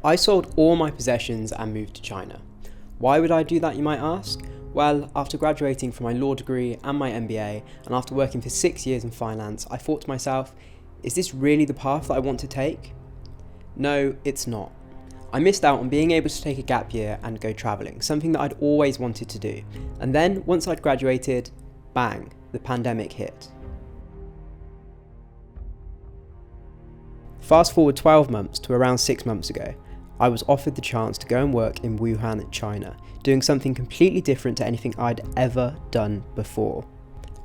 I sold all my possessions and moved to China. Why would I do that, you might ask? Well, after graduating from my law degree and my MBA, and after working for 6 years in finance, I thought to myself, is this really the path that I want to take? No, it's not. I missed out on being able to take a gap year and go travelling, something that I'd always wanted to do. And then, once I'd graduated, bang, the pandemic hit. Fast forward 12 months to around 6 months ago, I was offered the chance to go and work in Wuhan, China, doing something completely different to anything I'd ever done before.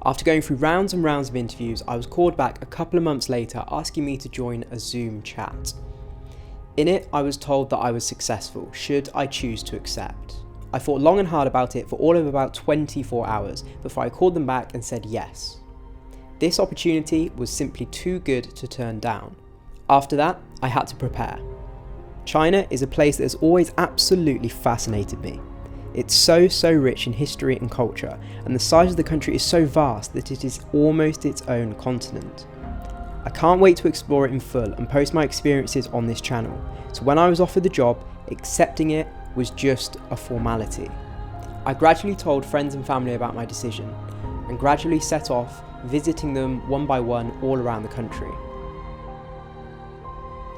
After going through rounds and rounds of interviews, I was called back a couple of months later asking me to join a Zoom chat. In it, I was told that I was successful, should I choose to accept. I thought long and hard about it for all of about 24 hours before I called them back and said yes. This opportunity was simply too good to turn down. After that, I had to prepare. China is a place that has always absolutely fascinated me. It's so rich in history and culture, and the size of the country is so vast that it is almost its own continent. I can't wait to explore it in full and post my experiences on this channel, so when I was offered the job, accepting it was just a formality. I gradually told friends and family about my decision, and gradually set off visiting them one by one all around the country.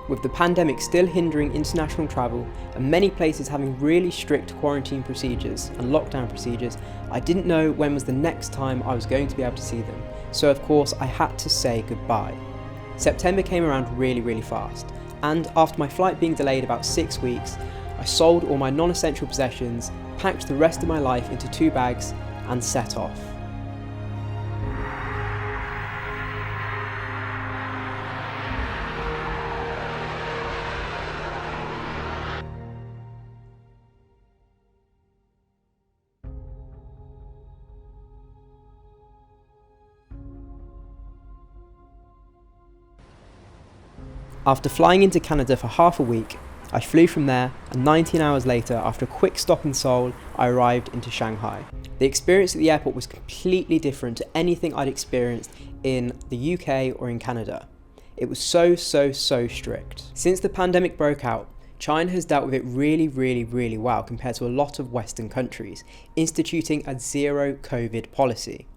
With the pandemic still hindering international travel and many places having really strict quarantine procedures and lockdown procedures, I didn't know when was the next time I was going to be able to see them, so of course I had to say goodbye. September came around really fast, and after my flight being delayed about 6 weeks, I sold all my non-essential possessions, packed the rest of my life into 2 bags and set off. After flying into Canada for half a week, I flew from there, and 19 hours later, after a quick stop in Seoul, I arrived into Shanghai. The experience at the airport was completely different to anything I'd experienced in the UK or in Canada. It was so strict. Since the pandemic broke out, China has dealt with it really well compared to a lot of Western countries, instituting a zero COVID policy.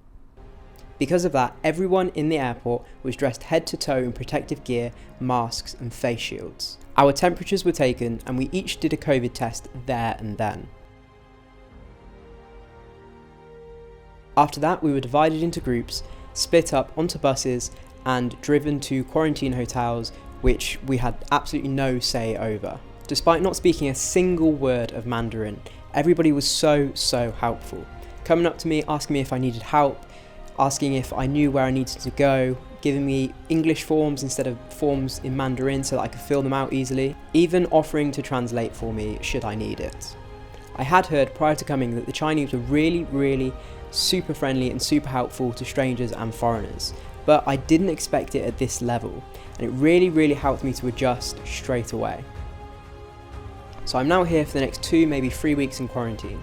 Because of that, everyone in the airport was dressed head to toe in protective gear, masks and face shields. Our temperatures were taken and we each did a COVID test there and then. After that, we were divided into groups, split up onto buses and driven to quarantine hotels, which we had absolutely no say over. Despite not speaking a single word of Mandarin, everybody was so helpful, coming up to me, asking me if I needed help, asking if I knew where I needed to go, giving me English forms instead of forms in Mandarin so that I could fill them out easily, even offering to translate for me should I need it. I had heard prior to coming that the Chinese were really super friendly and super helpful to strangers and foreigners, but I didn't expect it at this level, and it really helped me to adjust straight away. So I'm now here for the next 2, maybe 3 weeks in quarantine.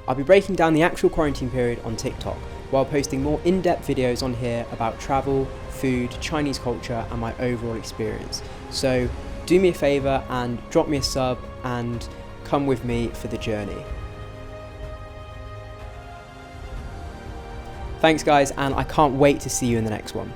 I'll be breaking down the actual quarantine period on TikTok, while posting more in-depth videos on here about travel, food, Chinese culture and my overall experience. So do me a favour and drop me a sub and come with me for the journey. Thanks guys, and I can't wait to see you in the next one.